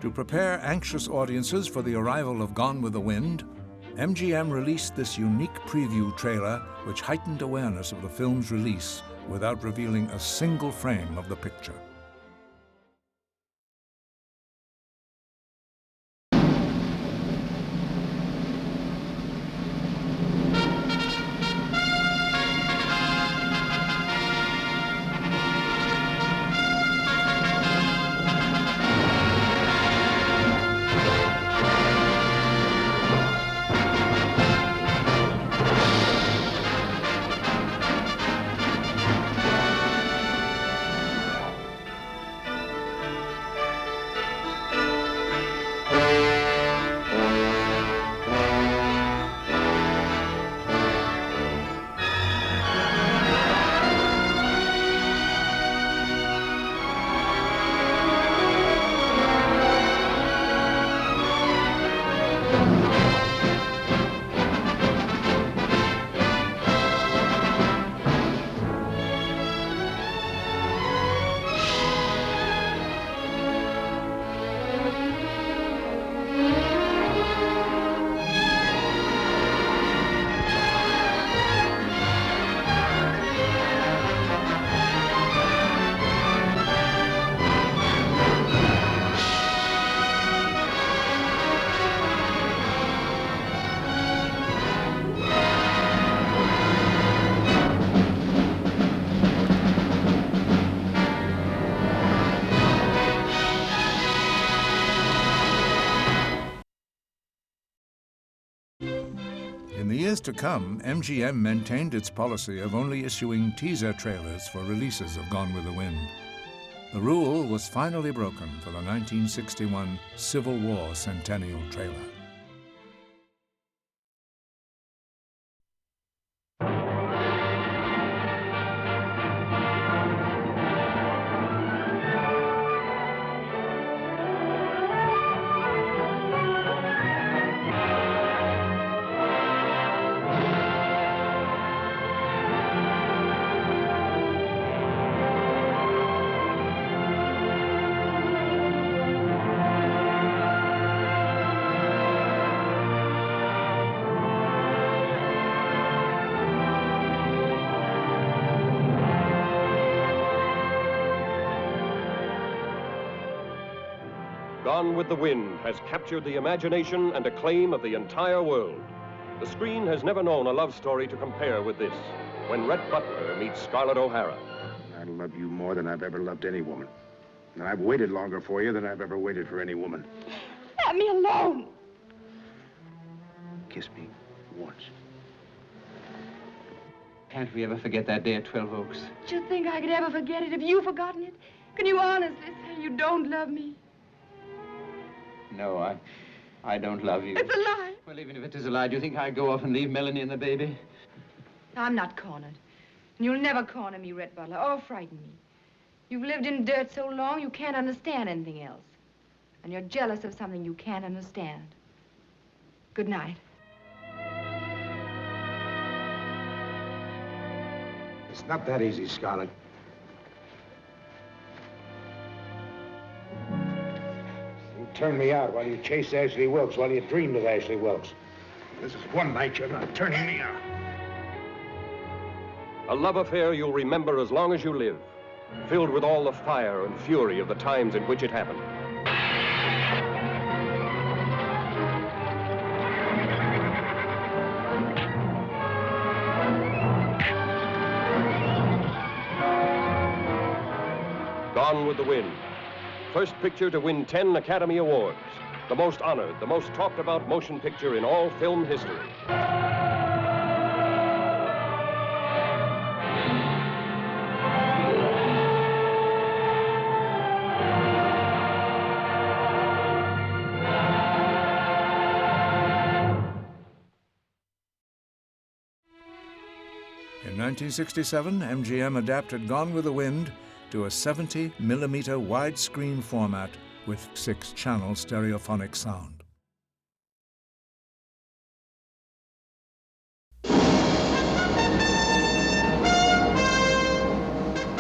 To prepare anxious audiences for the arrival of Gone with the Wind, MGM released this unique preview trailer which heightened awareness of the film's release without revealing a single frame of the picture. In the years to come, MGM maintained its policy of only issuing teaser trailers for releases of Gone with the Wind. The rule was finally broken for the 1961 Civil War Centennial trailer. Gone with the Wind has captured the imagination and acclaim of the entire world. The screen has never known a love story to compare with this, when Rhett Butler meets Scarlett O'Hara. I love you more than I've ever loved any woman. And I've waited longer for you than I've ever waited for any woman. Let me alone. Kiss me once. Can't we ever forget that day at 12 Oaks? Do you think I could ever forget it? Have you forgotten it? Can you honestly say you don't love me? No, I don't love you. It's a lie. Well, even if it is a lie, do you think I'd go off and leave Melanie and the baby? I'm not cornered. And you'll never corner me, Rhett Butler, or frighten me. You've lived in dirt so long, you can't understand anything else. And you're jealous of something you can't understand. Good night. It's not that easy, Scarlett. You turned me out while you chased Ashley Wilkes, while you dreamed of Ashley Wilkes. This is one night you're not turning me out. A love affair you'll remember as long as you live, filled with all the fire and fury of the times in which it happened. Gone with the Wind. First picture to win 10 Academy Awards. The most honored, the most talked about motion picture in all film history. In 1967, MGM adapted Gone with the Wind to a 70mm widescreen format with 6-channel stereophonic sound.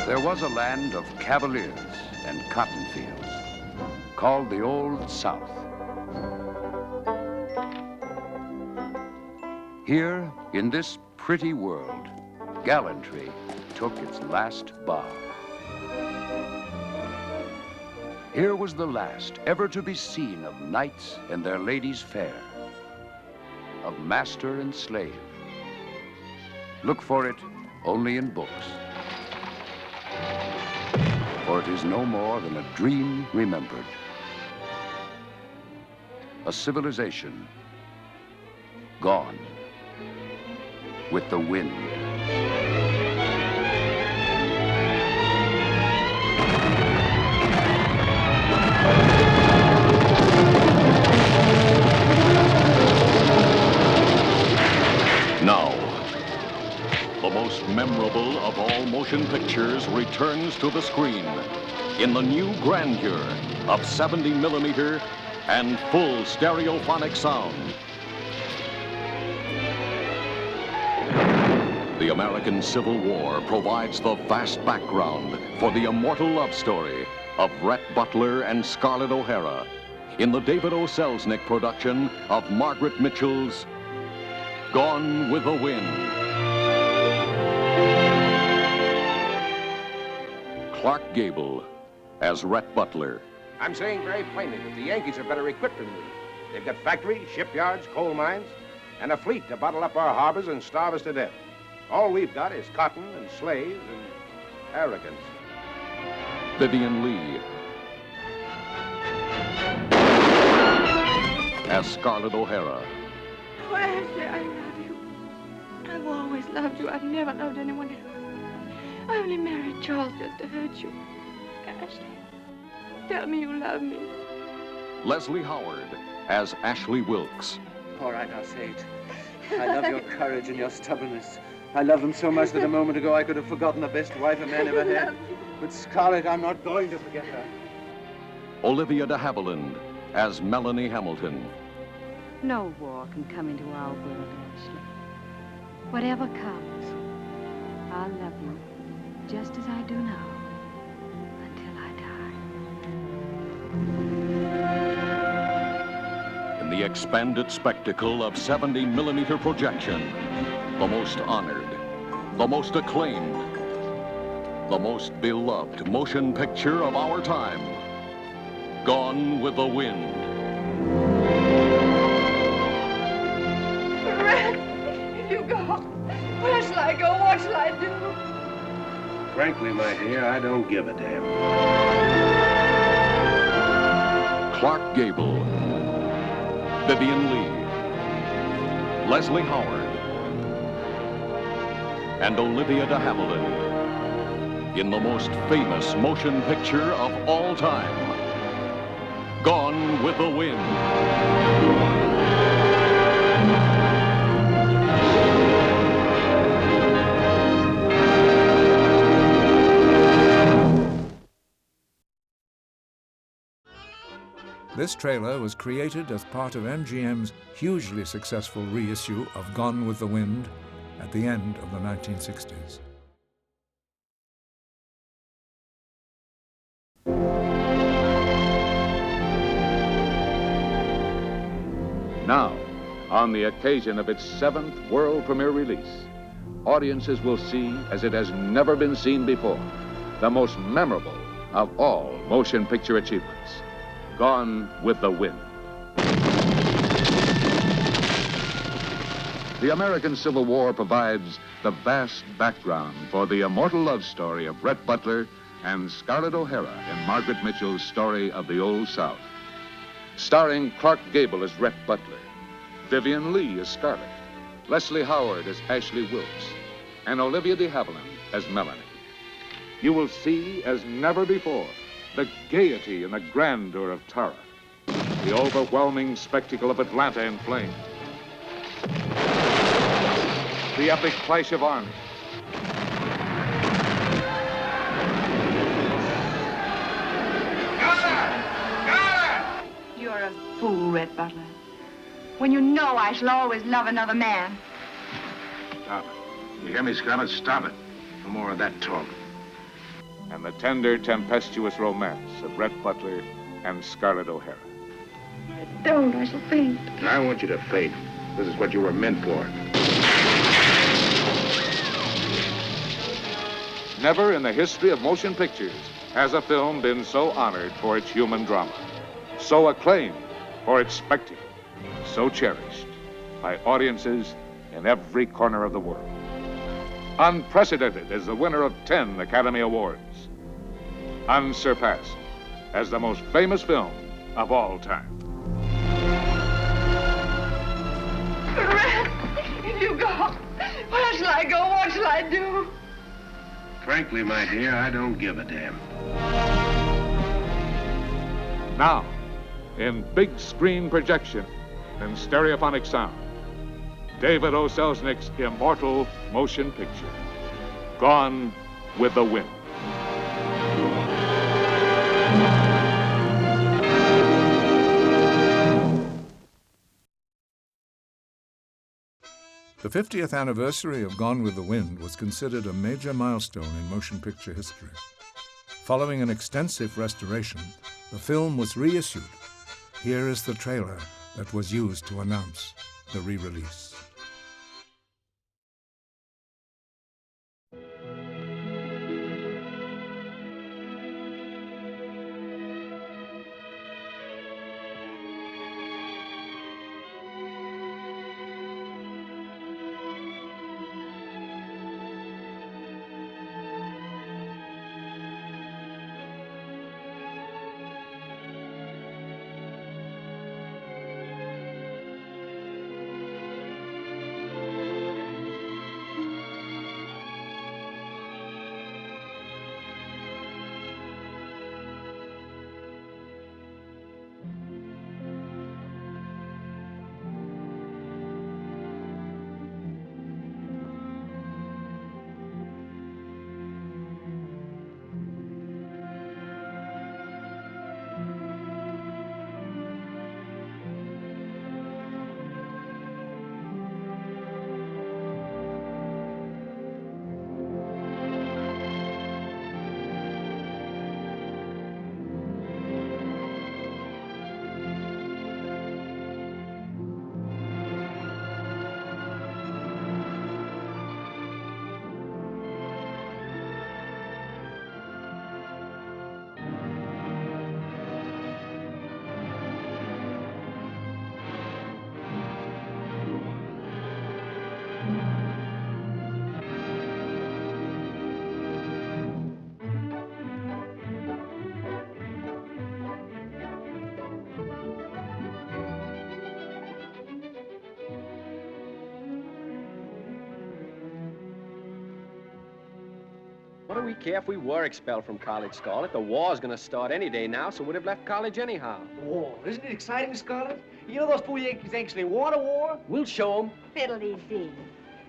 There was a land of cavaliers and cotton fields, called the Old South. Here, in this pretty world, gallantry took its last bow. Here was the last ever to be seen of knights and their ladies fair, of master and slave. Look for it only in books, for it is no more than a dream remembered. A civilization gone with the wind. Now, the most memorable of all motion pictures returns to the screen in the new grandeur of 70mm and full stereophonic sound. The American Civil War provides the vast background for the immortal love story of Rhett Butler and Scarlett O'Hara in the David O. Selznick production of Margaret Mitchell's Gone with the Wind. Clark Gable as Rhett Butler. I'm saying very plainly that the Yankees are better equipped than we. They've got factories, shipyards, coal mines, and a fleet to bottle up our harbors and starve us to death. All we've got is cotton and slaves and arrogance. Vivian Lee as Scarlett O'Hara. Oh, Ashley, I love you. I've always loved you. I've never loved anyone else. I only married Charles just to hurt you. Ashley, tell me you love me. Leslie Howard as Ashley Wilkes. All right, I'll say it. I love your courage and your stubbornness. I love them so much that a moment ago I could have forgotten the best wife a man ever had. But Scarlett, I'm not going to forget her. Olivia de Havilland as Melanie Hamilton. No war can come into our world, Ashley. Whatever comes, I'll love you just as I do now, until I die. In the expanded spectacle of 70mm projection, the most honored, the most acclaimed, the most beloved motion picture of our time, Gone with the Wind. Red, you go. Where shall I go? What shall I do? Frankly, my dear, I don't give a damn. Clark Gable, Vivian Lee, Leslie Howard, and Olivia de Havilland in the most famous motion picture of all time, Gone with the Wind. This trailer was created as part of MGM's hugely successful reissue of Gone with the Wind at the end of the 1960s. Now, on the occasion of its 7th world premiere release, audiences will see, as it has never been seen before, the most memorable of all motion picture achievements, Gone with the Wind. The American Civil War provides the vast background for the immortal love story of Rhett Butler and Scarlett O'Hara in Margaret Mitchell's Story of the Old South. Starring Clark Gable as Rhett Butler, Vivian Lee as Scarlett, Leslie Howard as Ashley Wilkes, and Olivia de Havilland as Melanie. You will see, as never before, the gaiety and the grandeur of Tara, the overwhelming spectacle of Atlanta in flames, the epic clash of armies, You're a fool, Rhett Butler. When you know I shall always love another man. Stop it. You hear me, Scarlett? Stop it. No more of that talk. and the tender, tempestuous romance of Rhett Butler and Scarlett O'Hara. Don't, I shall faint. I want you to faint. This is what you were meant for. Never in the history of motion pictures has a film been so honored for its human drama, so acclaimed for its spectacle, so cherished by audiences in every corner of the world. Unprecedented as the winner of 10 Academy Awards. Unsurpassed as the most famous film of all time. Red, you go. Where shall I go? What shall I do? Frankly, my dear, I don't give a damn. Now, in big screen projection and stereophonic sound, David O. Selznick's immortal motion picture, Gone with the Wind. The 50th anniversary of Gone with the Wind was considered a major milestone in motion picture history. Following an extensive restoration, the film was reissued. Here is the trailer that was used to announce the re-release. What do we care if we were expelled from college, Scarlett? The war's gonna start any day now, so we'd have left college anyhow. War? Isn't it exciting, Scarlett? You know those fool Yankees actually want a war? We'll show 'em. Fiddly-dee.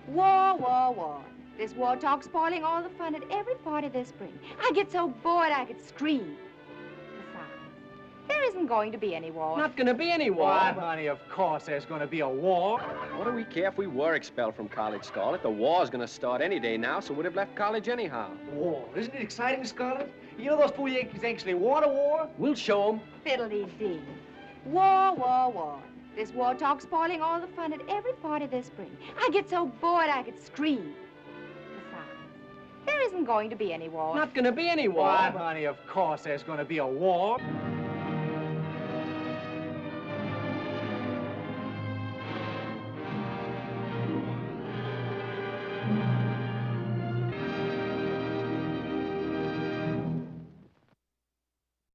War, war, war. This war talk's spoiling all the fun at every party this spring. I get so bored I could scream. Besides, there isn't going to be any war. Not gonna be any war. Why, honey, of course there's gonna be a war. What do we care if we were expelled from college, Scarlett? The war's gonna start any day now, so we'd have left college anyhow. War? Isn't it exciting, Scarlett? You know those fool Yankees actually want a war? We'll show 'em. Fiddly-dee. War, war, war. This war talk's spoiling all the fun at every party this spring. I get so bored I could scream. Besides, there isn't going to be any war. Not gonna be any war. Why, honey, of course there's gonna be a war.